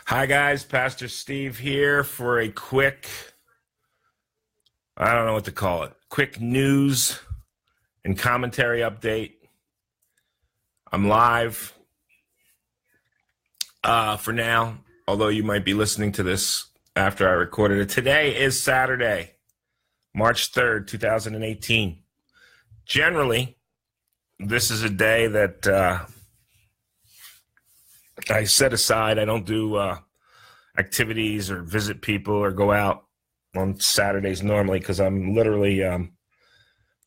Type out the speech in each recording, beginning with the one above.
Hi, guys. Pastor Steve here for a quick, I don't know what to call it, quick news and commentary update. I'm live for now, although you might be listening to this after I recorded it. Today is Saturday, March 3rd, 2018. Generally, this is a day that I set aside. I don't do activities or visit people or go out on Saturdays normally because I'm literally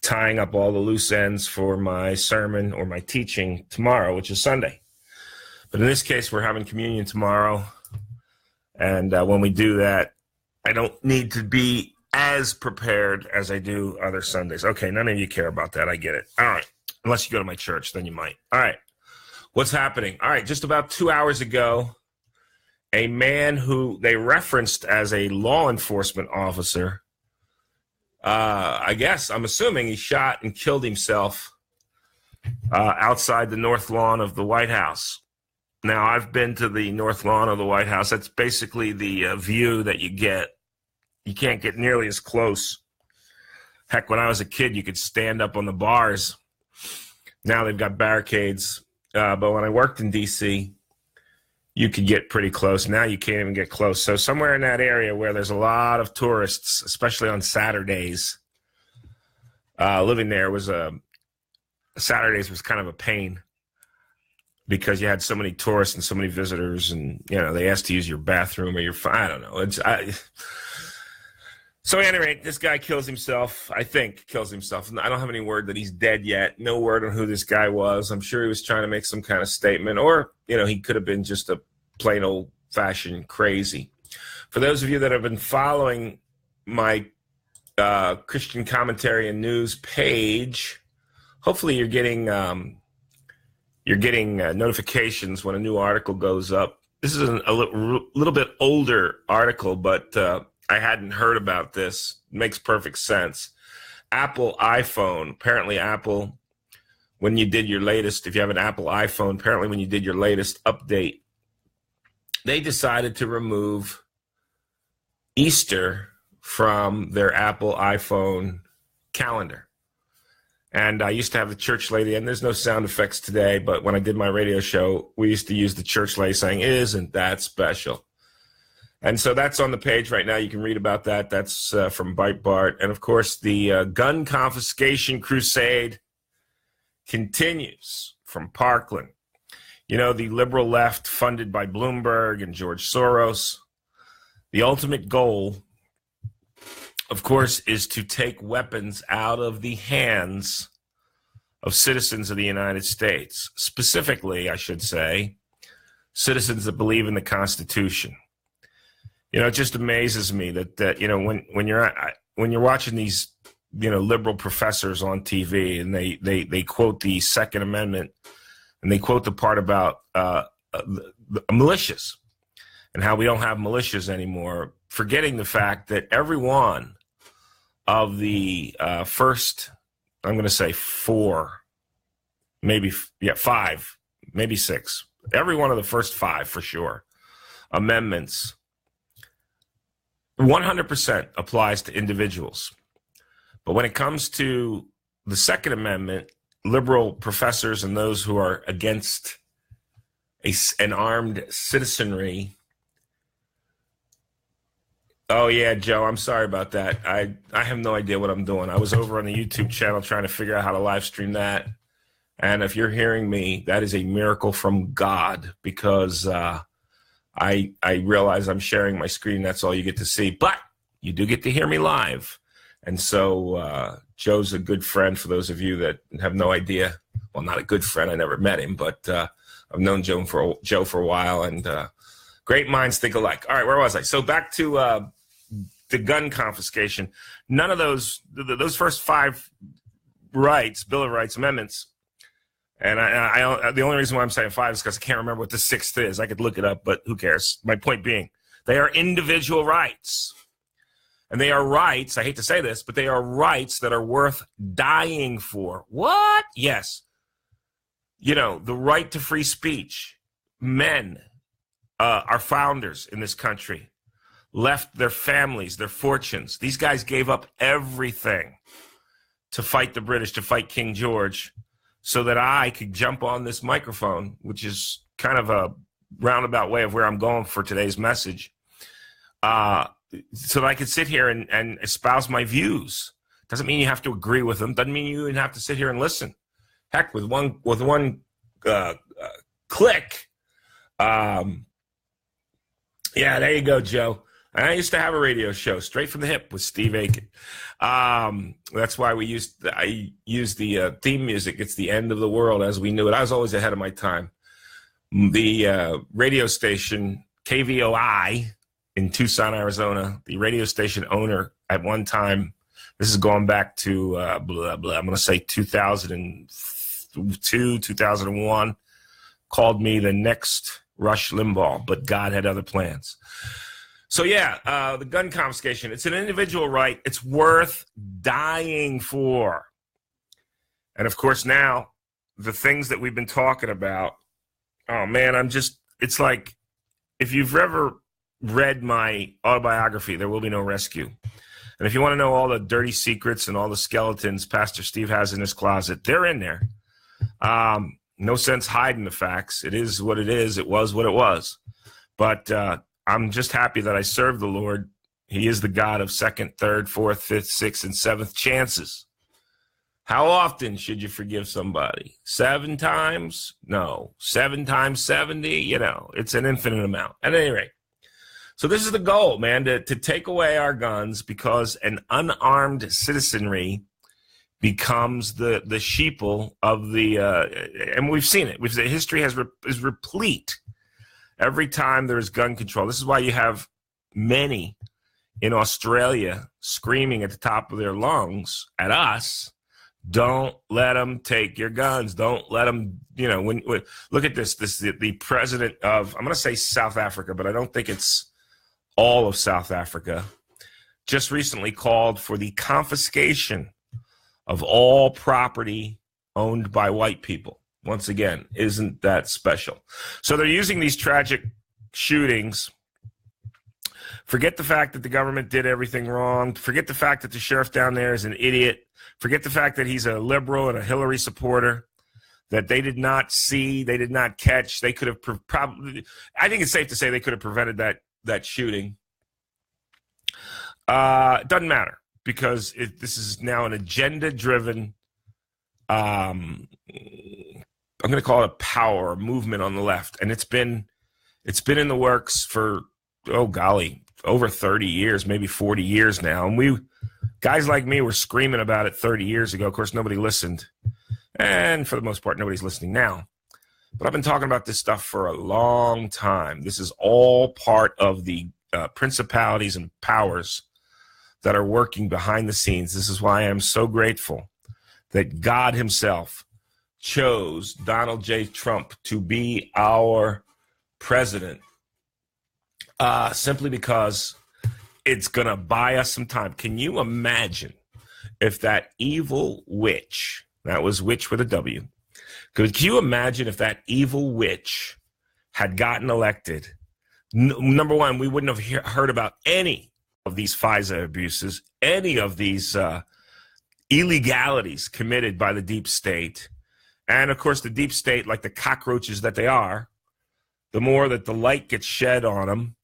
tying up all the loose ends for my sermon or my teaching tomorrow, which is Sunday. But in this case, we're having communion tomorrow. And when we do that, I don't need to be as prepared as I do other Sundays. Okay, none of you care about that. I get it. All right. Unless you go to my church, then you might. All right. What's happening? All right. Just about 2 hours ago, a man who they referenced as a law enforcement officer, I'm assuming he shot and killed himself outside the north lawn of the White House. Now, I've been to the north lawn of the White House. That's basically the view that you get. You can't get nearly as close. Heck, when I was a kid, you could stand up on the bars. Now they've got barricades. But when I worked in D.C., you could get pretty close. Now you can't even get close. So somewhere in that area where there's a lot of tourists, especially on Saturdays, living there Saturdays was kind of a pain because you had so many tourists and so many visitors, and they asked to use your bathroom or I don't know. So at any rate, this guy kills himself. I think kills himself. I don't have any word that he's dead yet. No word on who this guy was. I'm sure he was trying to make some kind of statement, or he could have been just a plain old-fashioned crazy. For those of you that have been following my Christian commentary and news page, hopefully you're getting notifications when a new article goes up. This is a little bit older article, but I hadn't heard about this. It makes perfect sense. Apple iPhone. Apparently Apple, when you did your latest, if you have an Apple iPhone, apparently when you did your latest update, they decided to remove Easter from their Apple iPhone calendar. And I used to have the church lady, and there's no sound effects today, but when I did my radio show, we used to use the church lady saying, "Isn't that special?" And so that's on the page right now. You can read about that. That's from Breitbart. And, of course, the gun confiscation crusade continues from Parkland. The liberal left funded by Bloomberg and George Soros. The ultimate goal, of course, is to take weapons out of the hands of citizens of the United States. Specifically, I should say, citizens that believe in the Constitution. It just amazes me that when you're watching these liberal professors on TV and they quote the Second Amendment and they quote the part about the militias and how we don't have militias anymore, forgetting the fact that every one of the first, I'm going to say five, maybe six, every one of the first five for sure amendments 100% applies to individuals. But when it comes to the Second Amendment, liberal professors and those who are against an armed citizenry. Oh, yeah, Joe, I'm sorry about that. I have no idea what I'm doing. I was over on the YouTube channel trying to figure out how to live stream that. And if you're hearing me, that is a miracle from God because I realize I'm sharing my screen. That's all you get to see. But you do get to hear me live. And so Joe's a good friend for those of you that have no idea. Well, not a good friend. I never met him, but I've known Joe for a while. And great minds think alike. All right, where was I? So back to the gun confiscation. None of those first five rights, Bill of Rights amendments, and I the only reason why I'm saying five is because I can't remember what the sixth is. I could look it up, but who cares? My point being, they are individual rights. And they are rights, I hate to say this, but they are rights that are worth dying for. What? Yes. The right to free speech. Men, our founders in this country left their families, their fortunes. These guys gave up everything to fight the British, to fight King George, so that I could jump on this microphone, which is kind of a roundabout way of where I'm going for today's message, so that I could sit here and espouse my views. Doesn't mean you have to agree with them. Doesn't mean you even have to sit here and listen. Heck, with one click. Yeah, there you go, Joe. I used to have a radio show, Straight from the Hip, with Steve Aiken. That's why I used the theme music. It's the end of the world as we knew it. I was always ahead of my time. The radio station, KVOI, in Tucson, Arizona, the radio station owner at one time, this is going back to, I'm going to say 2002, 2001, called me the next Rush Limbaugh, but God had other plans. So, yeah, the gun confiscation, it's an individual right. It's worth dying for. And, of course, now the things that we've been talking about, oh, man, it's like if you've ever read my autobiography, There Will Be No Rescue. And if you want to know all the dirty secrets and all the skeletons Pastor Steve has in his closet, they're in there. No sense hiding the facts. It is what it is. It was what it was. But I'm just happy that I serve the Lord. He is the God of second, third, fourth, fifth, sixth, and seventh chances. How often should you forgive somebody? 7 times? No. 7 times 70? It's an infinite amount. At any rate. So this is the goal, man, to take away our guns, because an unarmed citizenry becomes the sheeple of the and we've seen it. History is replete every time there's gun control. This is why you have many in Australia screaming at the top of their lungs at us, don't let them take your guns. Don't let them, when look at this the president of, I'm going to say South Africa, but I don't think it's all of South Africa, just recently called for the confiscation of all property owned by white people. Once again, isn't that special? So they're using these tragic shootings. Forget the fact that the government did everything wrong. Forget the fact that the sheriff down there is an idiot. Forget the fact that he's a liberal and a Hillary supporter, that they did not see, they did not catch. They could have probably, I think it's safe to say they could have prevented that shooting. It doesn't matter, because this is now an agenda-driven, I'm going to call it a power movement on the left, and it's been in the works for, oh golly, over 30 years, maybe 40 years now. And guys like me were screaming about it 30 years ago. Of course, nobody listened, and for the most part, nobody's listening now. But I've been talking about this stuff for a long time. This is all part of the principalities and powers that are working behind the scenes. This is why I'm so grateful that God himself chose Donald J. Trump to be our president, simply because it's going to buy us some time. Can you imagine if that evil witch, that was witch with a W, could you imagine if that evil witch had gotten elected? Number one, we wouldn't have heard about any of these FISA abuses, any of these illegalities committed by the deep state. And, of course, the deep state, like the cockroaches that they are, the more that the light gets shed on them,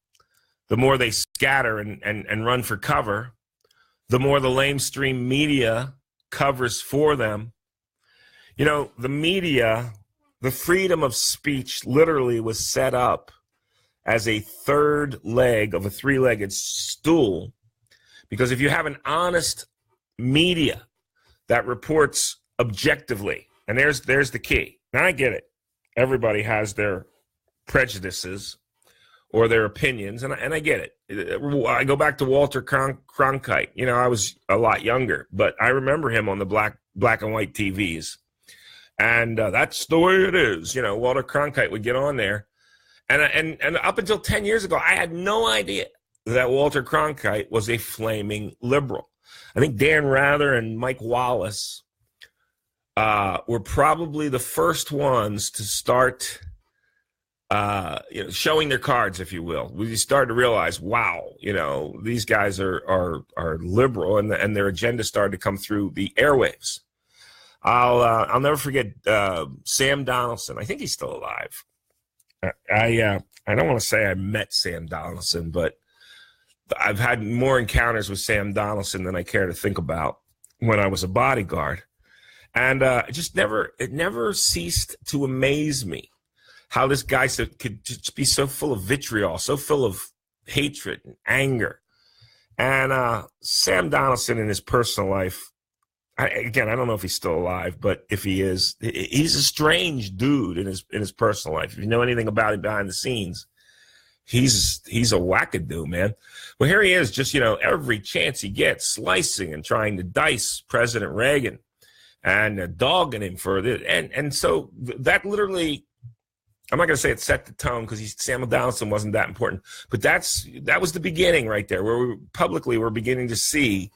the more they scatter and run for cover, the more the lamestream media covers for them. The media, the freedom of speech literally was set up as a third leg of a three-legged stool, because if you have an honest media that reports objectively, and there's the key. Now I get it. Everybody has their prejudices or their opinions, and I get it. I go back to Walter Cronkite. I was a lot younger, but I remember him on the black and white TVs. And that's the way it is. Walter Cronkite would get on there. And up until 10 years ago, I had no idea that Walter Cronkite was a flaming liberal. I think Dan Rather and Mike Wallace were probably the first ones to start showing their cards, if you will. We started to realize, wow, these guys are liberal, and their agenda started to come through the airwaves. I'll never forget Sam Donaldson. I think he's still alive. I don't want to say I met Sam Donaldson, but I've had more encounters with Sam Donaldson than I care to think about when I was a bodyguard. And it never ceased to amaze me how this guy could just be so full of vitriol, so full of hatred and anger. And Sam Donaldson in his personal life, I don't know if he's still alive, but if he is, he's a strange dude in his personal life. If you know anything about him behind the scenes, he's a wackadoo, man. Well, here he is, just every chance he gets, slicing and trying to dice President Reagan and dogging him for this. And so that literally, I'm not going to say it set the tone because Samuel Donaldson wasn't that important, but that was the beginning right there, where we publicly were beginning to see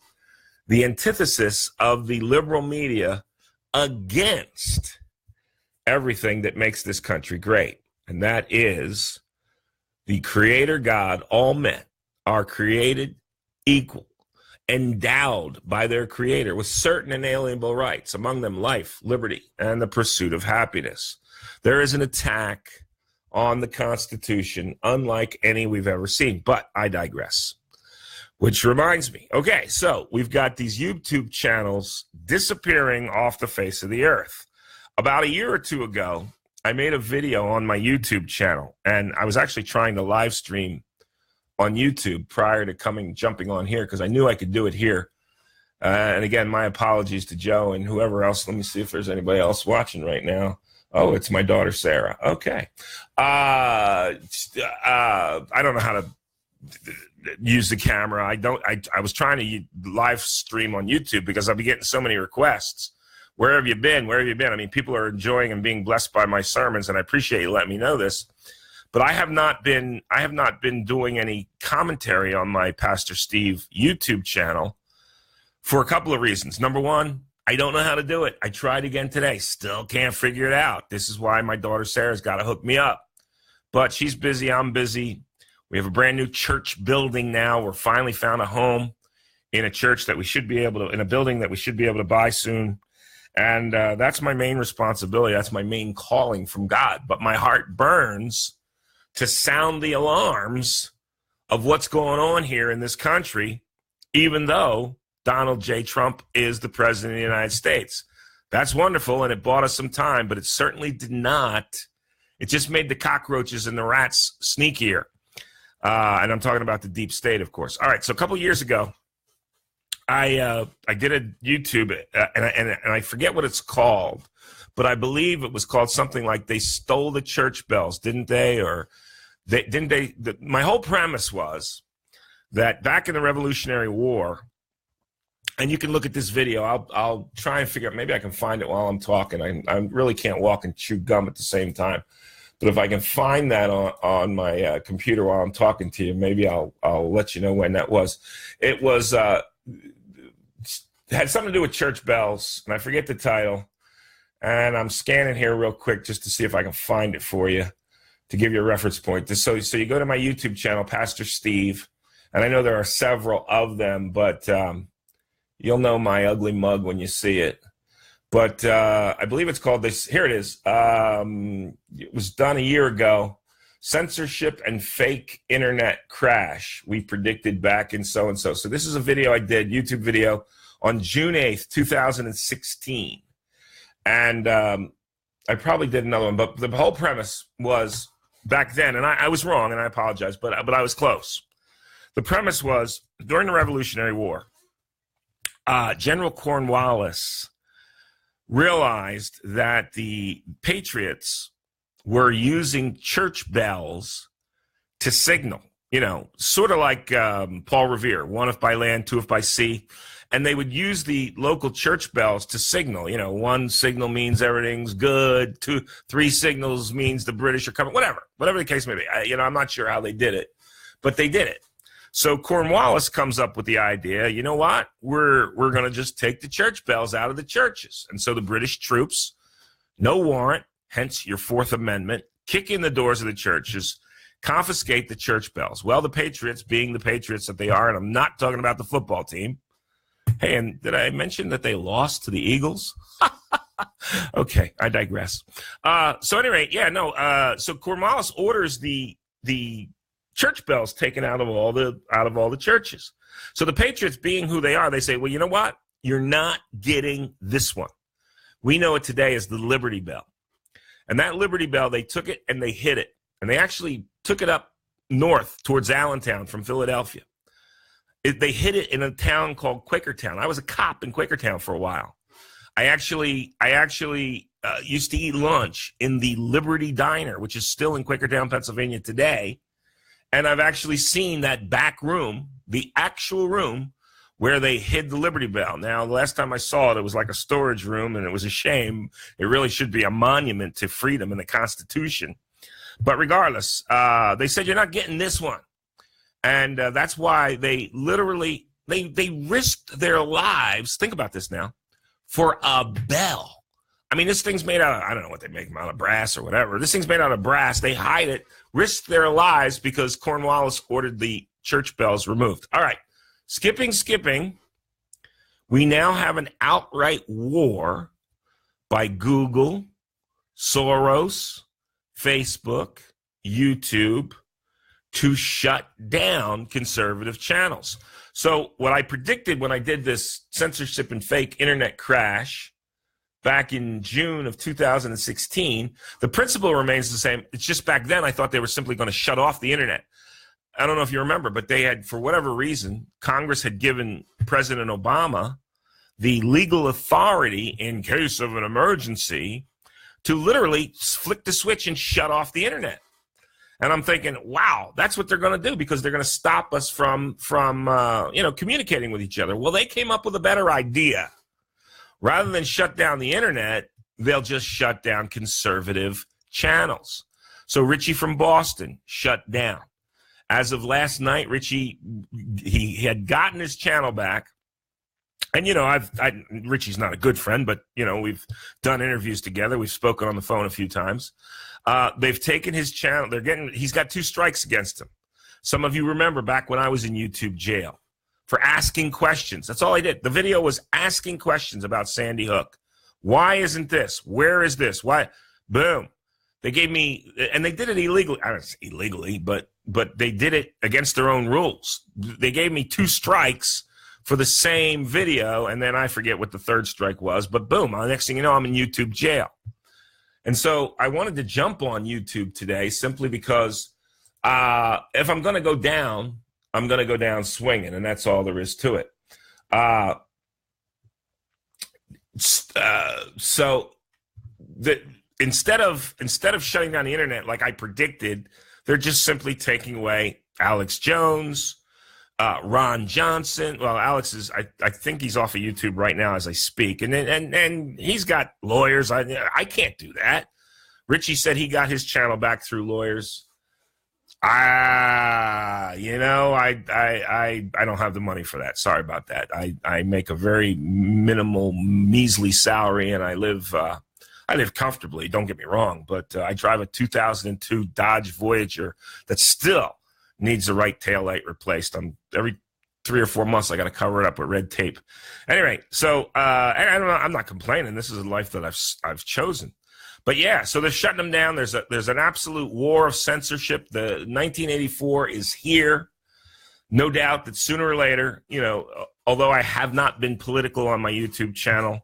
the antithesis of the liberal media against everything that makes this country great. And that is the Creator God. All men are created equal, endowed by their Creator with certain inalienable rights, among them life, liberty, and the pursuit of happiness. There is an attack on the Constitution unlike any we've ever seen, but I digress. Which reminds me, okay, so we've got these YouTube channels disappearing off the face of the earth. About a year or two ago, I made a video on my YouTube channel, and I was actually trying to live stream on YouTube prior to jumping on here because I knew I could do it here. And again, my apologies to Joe and whoever else. Let me see if there's anybody else watching right now. Oh, it's my daughter, Sarah. Okay. I don't know how to use the camera. I was trying to live stream on YouTube because I've been getting so many requests. Where have you been? Where have you been? I mean, people are enjoying and being blessed by my sermons, and I appreciate you letting me know this. But I have not been doing any commentary on my Pastor Steve YouTube channel for a couple of reasons. Number one, I don't know how to do it. I tried again today. Still can't figure it out. This is why my daughter Sarah's got to hook me up. But she's busy. I'm busy. We have a brand new church building now. We're finally found a home in a church that we should be able to, in a building that we should be able to buy soon. And that's my main responsibility. That's my main calling from God. But my heart burns to sound the alarms of what's going on here in this country, even though Donald J. Trump is the president of the United States. That's wonderful, and it bought us some time, but it certainly did not. It just made the cockroaches and the rats sneakier. And I'm talking about the deep state, of course. All right, so a couple years ago, I did a YouTube, and I forget what it's called, but I believe it was called something like They Stole the Church Bells, didn't they? Or my whole premise was that back in the Revolutionary War, and you can look at this video. I'll try and figure out. Maybe I can find it while I'm talking. I really can't walk and chew gum at the same time. But if I can find that on my computer while I'm talking to you, maybe I'll let you know when that was. It was had something to do with church bells, and I forget the title. And I'm scanning here real quick just to see if I can find it for you to give you a reference point. So you go to my YouTube channel, Pastor Steve, and I know there are several of them, but you'll know my ugly mug when you see it. But I believe it's called this. Here it is. It was done a year ago. Censorship and fake internet crash. We predicted back in so-and-so. So this is a video I did, YouTube video, on June 8th, 2016. And I probably did another one. But the whole premise was back then, and I was wrong, and I apologize, but I was close. The premise was, during the Revolutionary War, General Cornwallis realized that the Patriots were using church bells to signal, sort of like Paul Revere, one if by land, two if by sea. And they would use the local church bells to signal. One signal means everything's good. Three signals means the British are coming. Whatever the case may be. I'm not sure how they did it, but they did it. So Cornwallis comes up with the idea, you know what? We're going to just take the church bells out of the churches. And so the British troops, no warrant, hence your Fourth Amendment, kick in the doors of the churches, confiscate the church bells. Well, the Patriots, being the Patriots that they are, and I'm not talking about the football team. Hey, and did I mention that they lost to the Eagles? Okay, I digress. So anyway, so Cornwallis orders the church bells taken out of all the churches. So the Patriots, being who they are, they say, well, you know what? You're not getting this one. We know it today as the Liberty Bell. And that Liberty Bell, they took it and they hid it. And they actually took it up north towards Allentown from Philadelphia. They hid it in a town called Quakertown. I was a cop in Quakertown for a while. I actually used to eat lunch in the Liberty Diner, which is still in Quakertown, Pennsylvania today. And I've actually seen that back room, the actual room where they hid the Liberty Bell. Now, the last time I saw it, it was like a storage room, and it was a shame. It really should be a monument to freedom and the Constitution. But regardless, they said, you're not getting this one. And that's why they literally, they risked their lives, think about this now, for a bell. I mean, this thing's made out of, I don't know what they make them out of, brass or whatever. This thing's made out of brass. They hide it, risked their lives because Cornwallis ordered the church bells removed. All right, skipping. We now have an outright war by Google, Soros, Facebook, YouTube, to shut down conservative channels. So what I predicted when I did this censorship and fake internet crash back in June of 2016, the principle remains the same. It's just back then I thought they were simply going to shut off the internet. I don't know if you remember, but they had, for whatever reason, Congress had given President Obama the legal authority in case of an emergency to literally flick the switch and shut off the internet. And I'm thinking, wow, that's what they're going to do because they're going to stop us from communicating with each other. Well, they came up with a better idea. Rather than shut down the internet, they'll just shut down conservative channels. So Richie from Boston shut down. As of last night, Richie, he had gotten his channel back. And, Richie's not a good friend, but, we've done interviews together. We've spoken on the phone a few times. They've taken his channel. He's got 2 strikes against him. Some of you remember back when I was in YouTube jail for asking questions. That's all I did. The video was asking questions about Sandy Hook. Why isn't this? Where is this? Why? Boom. They gave me, and they did it illegally. I don't say illegally, but they did it against their own rules. They gave me 2 strikes for the same video, and then I forget what the 3rd strike was, but boom, next thing you know, I'm in YouTube jail. And so I wanted to jump on YouTube today simply because if I'm going to go down, I'm going to go down swinging, and that's all there is to it. So instead of shutting down the internet like I predicted, they're just simply taking away Alex Jones, Ron Johnson. Well, Alex is, I think he's off of YouTube right now as I speak. And he's got lawyers. I can't do that. Richie said he got his channel back through lawyers. I don't have the money for that. Sorry about that. I make a very minimal, measly salary, and I live comfortably. Don't get me wrong, but I drive a 2002 Dodge Voyager that still needs the right taillight replaced. Every 3 or 4 months I got to cover it up with red tape. Anyway, so and I don't know, I'm not complaining. This is a life that I've chosen. But yeah, so they're shutting them down. There's an absolute war of censorship. The 1984 is here. No doubt that sooner or later, although I have not been political on my YouTube channel,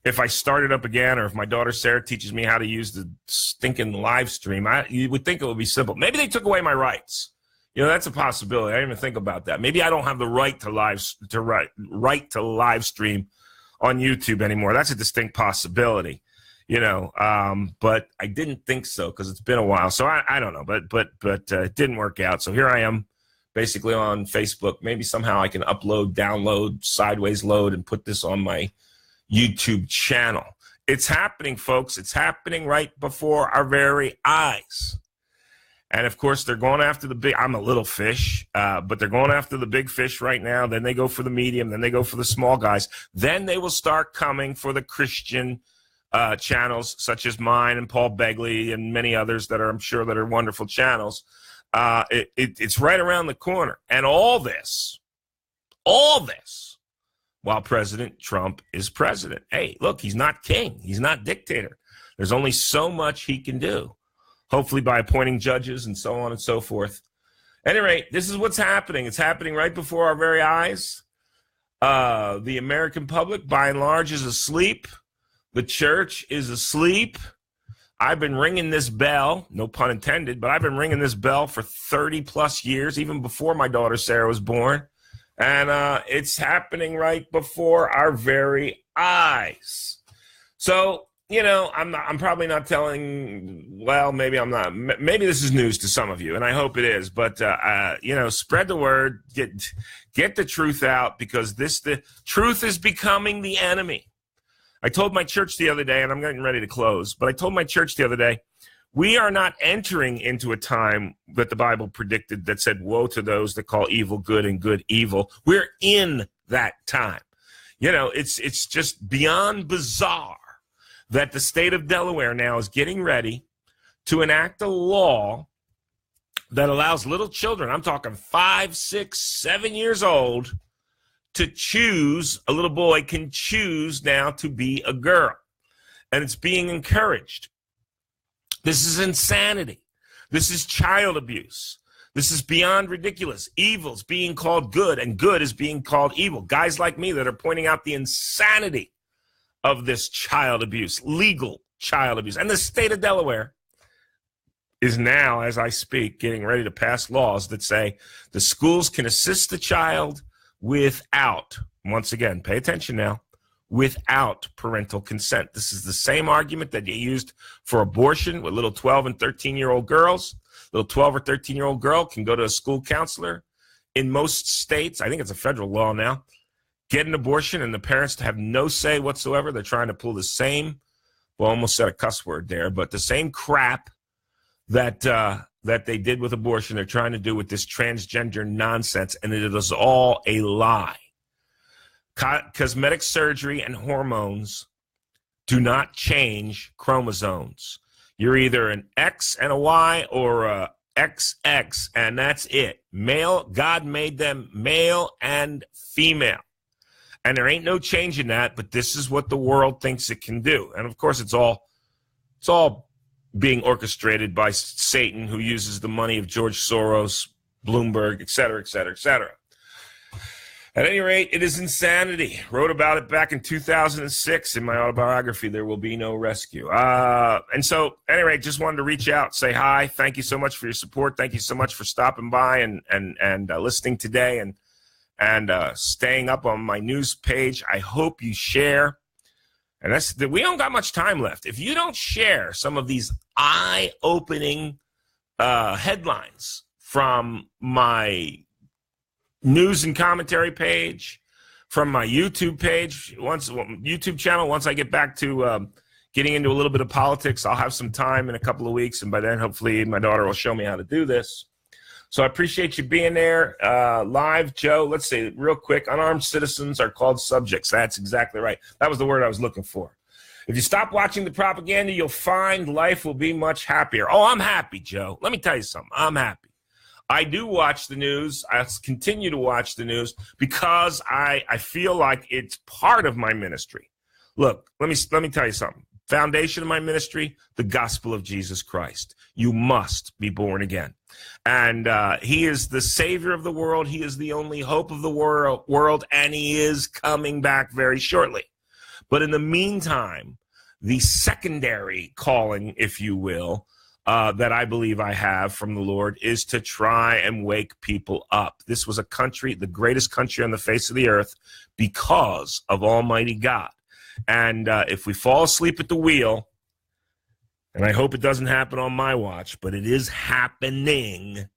if I start it up again, or if my daughter Sarah teaches me how to use the stinking live stream, you would think it would be simple. Maybe they took away my rights. That's a possibility. I didn't even think about that. Maybe I don't have the right to live stream on YouTube anymore. That's a distinct possibility. But I didn't think so because it's been a while. So I don't know, but it didn't work out. So here I am basically on Facebook. Maybe somehow I can upload, download, sideways load, and put this on my YouTube channel. It's happening, folks. It's happening right before our very eyes. And of course, they're going after the big, I'm a little fish, but they're going after the big fish right now. Then they go for the medium. Then they go for the small guys. Then they will start coming for the Christian channels such as mine and Paul Begley and many others that are, I'm sure, that are wonderful channels. It's right around the corner. And all this, while President Trump is president. Hey, look, he's not king. He's not dictator. There's only so much he can do, hopefully by appointing judges and so on and so forth. At any rate, this is what's happening. It's happening right before our very eyes. The American public, by and large, is asleep. The church is asleep. I've been ringing this bell, no pun intended, but I've been ringing this bell for 30 plus years, even before my daughter Sarah was born. And it's happening right before our very eyes. So, you know, I'm probably not telling, well, maybe I'm not. Maybe this is news to some of you, and I hope it is. But, you know, spread the word, get the truth out, because the truth is becoming the enemy. I told my church the other day, and I'm getting ready to close, but I told my church the other day, we are not entering into a time that the Bible predicted that said, woe to those that call evil good and good evil. We're in that time. You know, it's just beyond bizarre that the state of Delaware now is getting ready to enact a law that allows little children, I'm talking 5, 6, 7 years old, to choose. A little boy can choose now to be a girl, and it's being encouraged. This is insanity. This is child abuse. This is beyond ridiculous. Evil's being called good, and good is being called evil. Guys like me that are pointing out the insanity of this child abuse, legal child abuse. And the state of Delaware is now, as I speak, getting ready to pass laws that say the schools can assist the child without, once again, pay attention now, without parental consent. This is the same argument that you used for abortion with little 12 and 13-year-old girls. Little 12 or 13-year-old girl can go to a school counselor in most states. I think it's a federal law now. Get an abortion, and the parents have no say whatsoever. They're trying to pull the same, well, almost said a cuss word there, but the same crap that they did with abortion, they're trying to do with this transgender nonsense, and it is all a lie. Cosmetic surgery and hormones do not change chromosomes. You're either an X and a Y or a XX, and that's it. Male, God made them male and female. And there ain't no change in that, but this is what the world thinks it can do. And of course, it's all being orchestrated by Satan, who uses the money of George Soros, Bloomberg, et cetera, et cetera, et cetera. At any rate, it is insanity. Wrote about it back in 2006 in my autobiography, There Will Be No Rescue. And so, at any rate, just wanted to reach out, say hi. Thank you so much for your support. Thank you so much for stopping by and listening today and staying up on my news page. I hope you share. And we don't got much time left. If you don't share some of these eye-opening headlines from my news and commentary page, from my YouTube page, YouTube channel, once I get back to getting into a little bit of politics, I'll have some time in a couple of weeks, and by then, hopefully, my daughter will show me how to do this. So I appreciate you being there live, Joe. Let's say real quick, unarmed citizens are called subjects. That's exactly right. That was the word I was looking for. If you stop watching the propaganda, you'll find life will be much happier. Oh, I'm happy, Joe. Let me tell you something. I'm happy. I do watch the news. I continue to watch the news because I feel like it's part of my ministry. Look, let me tell you something. Foundation of my ministry, the gospel of Jesus Christ. You must be born again. And he is the savior of the world. He is the only hope of the world, and he is coming back very shortly. But in the meantime, the secondary calling, if you will, that I believe I have from the Lord is to try and wake people up. This was a country, the greatest country on the face of the earth, because of Almighty God. And if we fall asleep at the wheel, and I hope it doesn't happen on my watch, but it is happening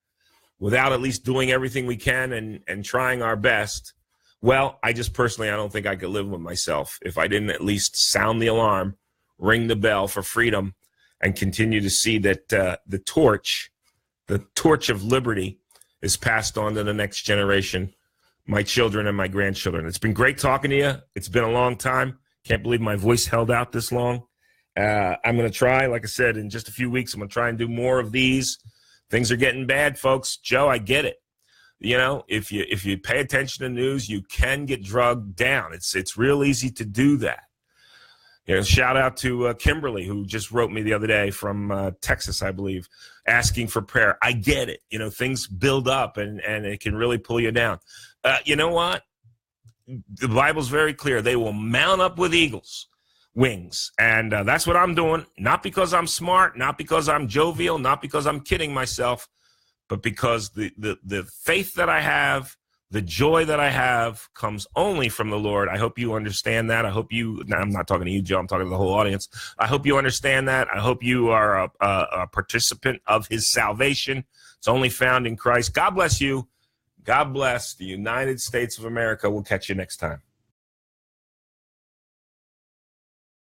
without at least doing everything we can and trying our best, well, I just personally, I don't think I could live with myself if I didn't at least sound the alarm, ring the bell for freedom, and continue to see that the torch of liberty is passed on to the next generation, my children and my grandchildren. It's been great talking to you. It's been a long time. Can't believe my voice held out this long. I'm going to try, like I said, in just a few weeks, I'm going to try and do more of these. Things are getting bad, folks. Joe, I get it. You know, if you pay attention to news, you can get drugged down. It's real easy to do that. You know, shout out to Kimberly, who just wrote me the other day from Texas, I believe, asking for prayer. I get it. You know, things build up and it can really pull you down. You know what? The Bible's very clear. They will mount up with eagles' wings. And that's what I'm doing. Not because I'm smart, not because I'm jovial, not because I'm kidding myself, but because the faith that I have, the joy that I have comes only from the Lord. I hope you understand that. I hope you, now I'm not talking to you, Joe, I'm talking to the whole audience. I hope you understand that. I hope you are a participant of his salvation. It's only found in Christ. God bless you. God bless the United States of America. We'll catch you next time.